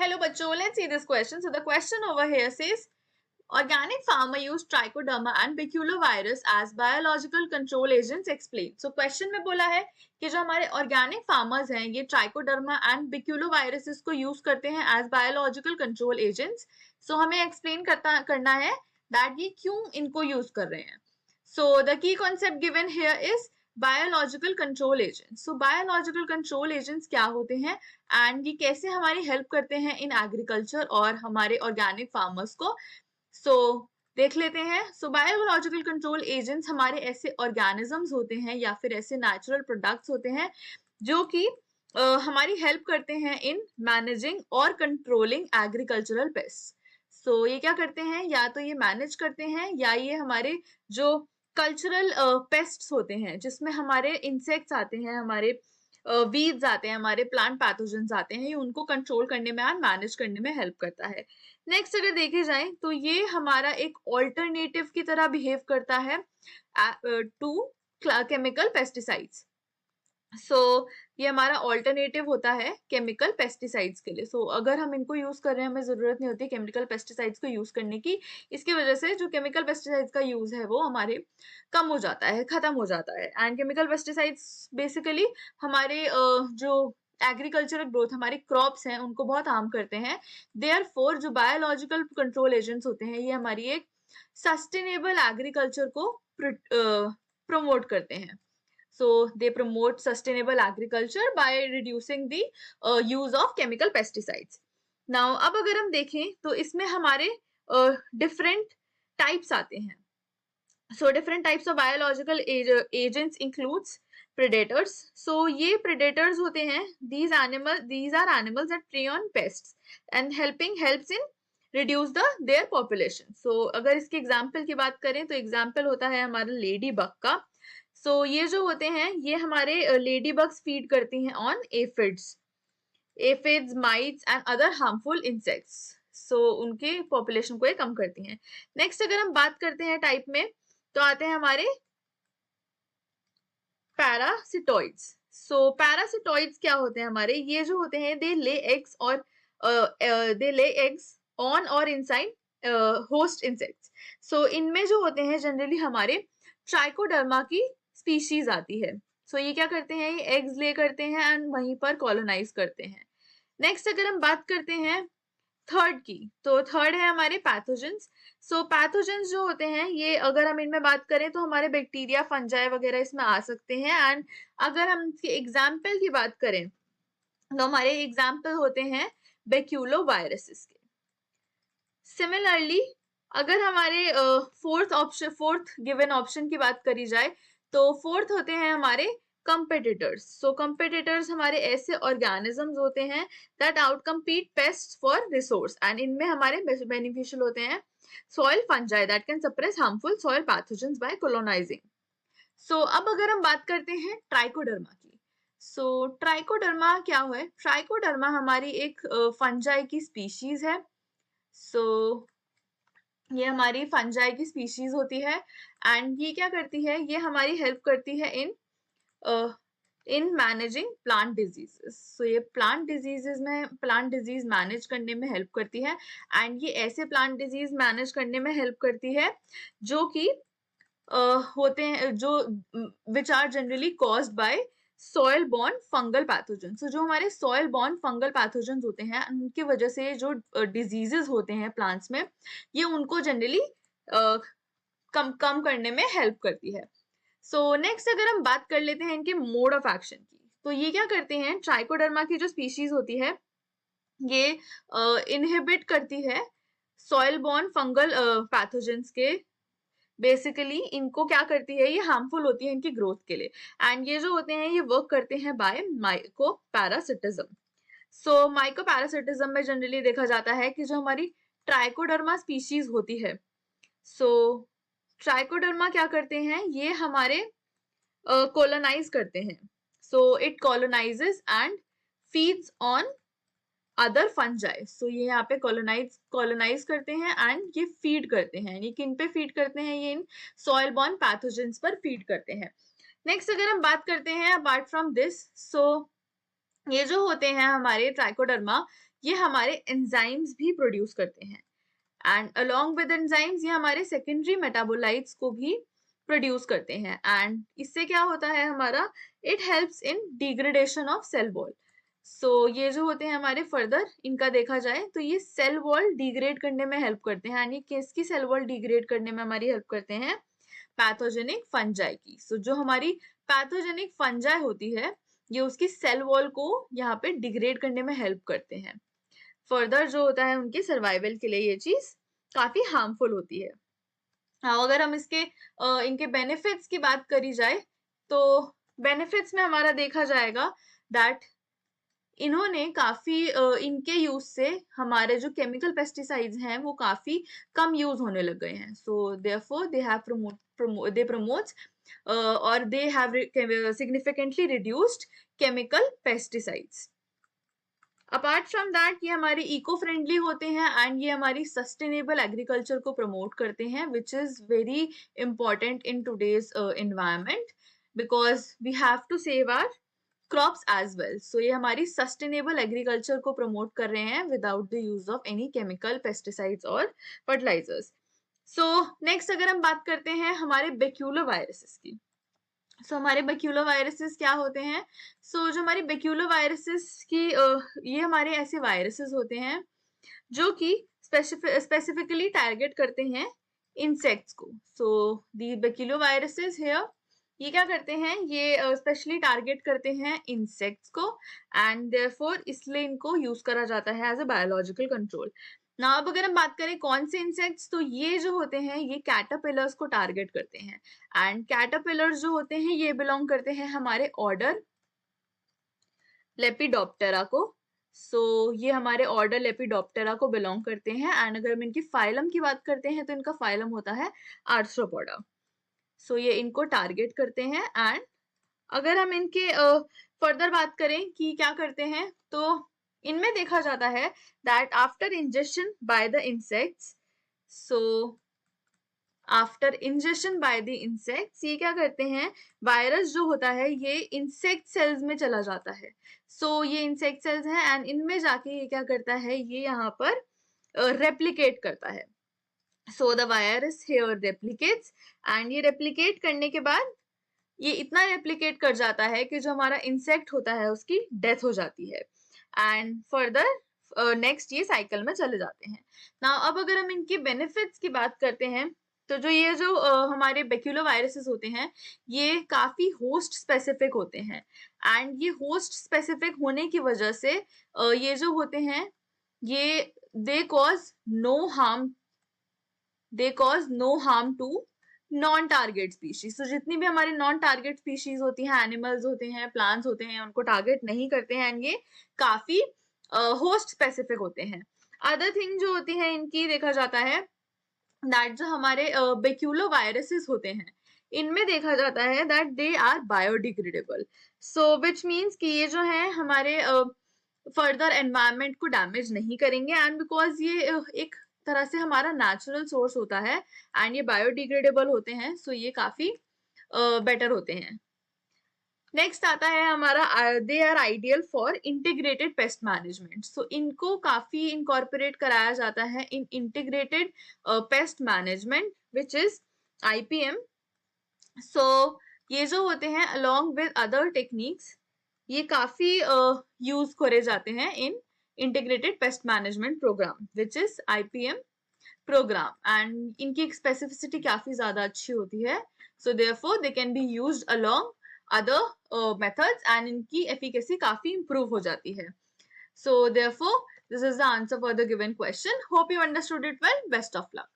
Hello बच्चों, let's see this question. So the question over here says organic farmer use trichoderma and baculovirus as biological control agents. Explain. So question में बोला है कि जो हमारे organic farmers हैं ये trichoderma and baculoviruses को use करते हैं as biological control agents. So हमें explain करना है that ये क्यों इनको use कर रहे हैं. So the key concept given here is biological control agent. So biological control agents क्या होते हैं एंड ये कैसे हमारी हेल्प करते हैं इन एग्रीकल्चर और हमारे ऑर्गेनिक फार्मर्स को. सो देख लेते हैं. सो बायोलॉजिकल कंट्रोल एजेंट्स हमारे ऐसे ऑर्गेनिजम्स होते हैं या फिर ऐसे नेचुरल प्रोडक्ट्स होते हैं जो कि हमारी हेल्प करते हैं इन मैनेजिंग और कंट्रोलिंग एग्रीकल्चरल पेस्ट. सो ये क्या करते हैं, या तो ये मैनेज करते हैं या ये हमारे जो कल्चरल पेस्ट्स होते हैं जिसमें हमारे इंसेक्ट्स आते हैं, हमारे वीड्स आते हैं, हमारे प्लांट पैथोजेंस आते हैं, ये उनको कंट्रोल करने में और मैनेज करने में हेल्प करता है. नेक्स्ट अगर देखे जाए तो ये हमारा एक ऑल्टरनेटिव की तरह बिहेव करता है टू केमिकल पेस्टिसाइड्स. सो ये हमारा ऑल्टरनेटिव होता है केमिकल पेस्टिसाइड्स के लिए. सो अगर हम इनको यूज कर रहे हैं, हमें जरूरत नहीं होती केमिकल पेस्टिसाइड्स को यूज करने की. इसकी वजह से जो केमिकल पेस्टिसाइड्स का यूज है वो हमारे कम हो जाता है, खत्म हो जाता है. एंड केमिकल पेस्टिसाइड्स बेसिकली हमारे जो एग्रीकल्चरल ग्रोथ, हमारे क्रॉप्स हैं उनको बहुत हार्म करते हैं. देयरफॉर जो बायोलॉजिकल कंट्रोल एजेंट्स होते हैं ये हमारी एक सस्टेनेबल एग्रीकल्चर को प्रमोट करते हैं. So they promote sustainable agriculture by reducing the use of chemical pesticides. Now अब अगर हम देखें तो इसमें हमारे different types आते हैं. So different types of biological agents includes predators. So ये predators होते हैं. These are animals that prey on pests and helps in reduce their population. So अगर इसके example की बात करें तो example होता है हमारा ladybug का. सो ये जो होते हैं ये हमारे लेडी बग्स फीड करती हैं on aphids, mites and other harmful insects. So उनके पॉपुलेशन को ये कम करती हैं. नेक्स्ट अगर हम बात करते हैं टाइप में तो आते हैं हमारे पैरासिटॉइड्स. सो पैरासिटॉइड्स क्या होते हैं हमारे, ये जो होते हैं दे ले एग्स ऑन और इनसाइड होस्ट इंसेक्ट्स. सो इनमें जो होते हैं जनरली हमारे ट्राइकोडर्मा की स्पीशीज आती है. सो ये क्या करते हैं, ये एग्स ले करते हैं एंड वहीं पर कॉलोनाइज करते हैं. नेक्स्ट अगर हम बात करते हैं थर्ड की तो थर्ड है हमारे पैथोजेंस. सो पैथोजेंस जो होते हैं ये अगर हम इनमें बात करें तो हमारे बैक्टीरिया, फंजाई वगैरह इसमें आ सकते हैं. एंड अगर हम इसके एग्जाम्पल की बात करें तो हमारे एग्जाम्पल होते हैं बैक्यूलोवायरसेस के. सिमिलरली अगर हमारे फोर्थ गिवन ऑप्शन की बात करी जाए तो फोर्थ होते हैं हमारे कंपेटिटर्स. सो कंपेटिटर्स हमारे ऐसे ऑर्गेनिजम्स होते हैं that outcompete pest for resource and इनमें हमारे बेनिफिशियल होते हैं soil fungi that can suppress harmful soil pathogens by colonising. So अब अगर हम बात करते हैं ट्राइकोडर्मा की. सो ट्राइकोडर्मा क्या है, ट्राइकोडर्मा हमारी एक फंजाई की स्पीशीज है. सो ये हमारी फंजाई की स्पीशीज होती है एंड ये क्या करती है, ये हमारी हेल्प करती है इन मैनेजिंग प्लांट डिजीजेस. सो ये प्लांट डिजीज मैनेज करने में हेल्प करती है एंड ये ऐसे प्लांट डिजीज मैनेज करने में हेल्प करती है जो कि होते हैं जो which are generally caused by soil borne fungal pathogen. So जो हमारे सॉइल बॉर्न फंगल पैथोजन होते हैं उनकी वजह से जो डिजीजेस होते हैं प्लांट्स में ये उनको जनरली कम करने में हेल्प करती है. सो नेक्स्ट अगर हम बात कर लेते हैं इनके मोड ऑफ एक्शन की तो ये क्या करते हैं, ट्राइकोडर्मा की जो स्पीशीज होती है ये इनहिबिट करती है सॉइल बॉर्न फंगल पैथोजेंस के. बेसिकली इनको क्या करती है, ये हार्मफुल होती है इनकी ग्रोथ के लिए एंड ये जो होते हैं ये वर्क करते हैं बाय माइकोपैरासिटिज्म. सो माइकोपैरासिटिज्म में जनरली देखा जाता है कि जो हमारी ट्राइकोडर्मा स्पीशीज होती है, सो ट्राइकोडर्मा क्या करते हैं, ये हमारे कॉलोनाइज करते हैं. So it colonises and feeds on other fungi. So ये यहाँ पे कॉलोनाइज करते हैं एंड ये फीड करते हैं. ये किन पे फीड करते हैं, ये इन सॉइल बॉर्न पैथोजेंस पर फीड करते हैं. नेक्स्ट अगर हम बात करते हैं अपार्ट फ्रॉम दिस, सो ये जो होते हैं हमारे ट्राइकोडर्मा ये हमारे एंजाइम्स भी प्रोड्यूस करते हैं, एंड अलोंग विद एंजाइम्स ये हमारे सेकेंडरी मेटाबोलाइट्स को भी प्रोड्यूस करते हैं। एंड इससे क्या होता है हमारा, it helps in degradation of cell wall. So ये जो होते हैं हमारे फर्दर, इनका देखा जाए तो ये सेल वॉल डिग्रेड करने में हेल्प करते हैं। यानी किसकी सेल वॉल डिग्रेड करने में हमारी हेल्प करते हैं, पैथोजेनिक फंजाई की। सो जो हमारी पैथोजेनिक फंजाई होती है, ये उसकी सेल वॉल को यहाँ पे डिग्रेड करने में हेल्प करते हैं। फर्दर जो होता है उनके सर्वाइवल के लिए ये चीज काफी हार्मफुल होती है। हाँ, अगर हम इनके बेनिफिट्स की बात करी जाए तो बेनिफिट्स में हमारा देखा जाएगा दैट इन्होंने काफी इनके यूज से हमारे जो केमिकल पेस्टिसाइड्स हैं वो काफी कम यूज होने लग गए हैं। So therefore they have they promotes और they have significantly reduced chemical pesticides. Apart from that ये हमारे इको फ्रेंडली होते हैं एंड ये हमारी सस्टेनेबल एग्रीकल्चर को प्रमोट करते हैं, which is very important in today's environment, because we have to save our crops as well. So ये हमारी सस्टेनेबल एग्रीकल्चर को प्रमोट कर रहे हैं without the use of any chemical pesticides और फर्टिलाइजर्स। सो नेक्स्ट अगर हम बात करते हैं हमारे बेक्यूलो वायरसेस की। सो हमारे बेक्यूलो वायरसेस क्या होते हैं, जो हमारे बेक्यूलो वायरसेस की ये हमारे ऐसे वायरसेस होते हैं जो कि स्पेसिफिकली टारगेट करते हैं इंसेक्ट्स को। सो दी बेक्यूलो वायरसेस हियर, ये क्या करते हैं, ये स्पेशली टारगेट करते हैं इंसेक्ट्स को, एंड देयरफॉर इसलिए इनको यूज करा जाता है एज अ बायोलॉजिकल कंट्रोल। ना अब अगर हम बात करें कौन से इंसेक्ट्स, तो ये जो होते हैं ये कैटरपिलर्स को टारगेट करते हैं। एंड कैटरपिलर्स जो होते हैं ये बिलोंग करते हैं हमारे ऑर्डर लेपिडोप्टेरा को। ये हमारे ऑर्डर लेपिडोप्टेरा को बिलोंग करते हैं। एंड अगर हम इनकी फाइलम की बात करते हैं तो इनका फाइलम होता है आर्थ्रोपोडा। ये इनको टारगेट करते हैं। एंड अगर हम इनके फर्दर बात करें कि क्या करते हैं, तो इनमें देखा जाता है that after injection by the insects, after injection by the insects ये क्या करते हैं, वायरस जो होता है ये इंसेक्ट सेल्स में चला जाता है। ये इंसेक्ट सेल्स हैं एंड इनमें जाके ये क्या करता है, ये यहाँ पर रेप्लिकेट करता है। The virus here replicates, and ये रेप्लिकेट करने के बाद ये इतना रेप्लिकेट कर जाता है कि जो हमारा इंसेक्ट होता है उसकी डेथ हो जाती है। एंड फर्दर नेक्स्ट ये साइकिल में चले जाते हैं ना। अब अगर हम इनके बेनिफिट्स की बात करते हैं, तो जो हमारे बेक्यूलो वायरसेस होते हैं ये काफी होस्ट स्पेसिफिक होते हैं। एंड ये होस्ट स्पेसिफिक होने की वजह से ये जो होते हैं ये they cause no harm to non target species. तो जितनी भी हमारी नॉन टारगेट स्पीशीज होती हैं, एनिमल्स होते हैं, प्लांट्स होते हैं, उनको टारगेट नहीं करते हैं एंड ये काफी होस्ट स्पेसिफिक होते हैं। अदर थिंग जो होती है इनकी देखा जाता है दैट जो हमारे बेक्यूलो वायरसेस होते हैं इनमें देखा जाता है that they are biodegradable. Which means कि ये जो है हमारे फर्दर एनवायरमेंट को डैमेज नहीं करेंगे, एंड बिकॉज ये एक तरह से हमारा नेचुरल सोर्स होता है एंड ये बायोडिग्रेडेबल होते हैं, ये काफी बेटर होते हैं। नेक्स्ट आता है हमारा they are ideal for integrated pest management. इनको काफी इनकॉर्पोरेट कराया जाता है in integrated pest management which is IPM। ये जो होते हैं अलॉन्ग विद अदर टेक्निक्स ये काफी यूज करे जाते हैं in integrated pest management programme which is IPM programme, and इनकी स्पेसिफिसिटी काफी ज्यादा अच्छी होती है। Therefore they can be used along other methods and इनकी एफिकेसी काफी इंप्रूव हो जाती है। Therefore this is the answer for the given question. Hope you understood it well. Best of luck.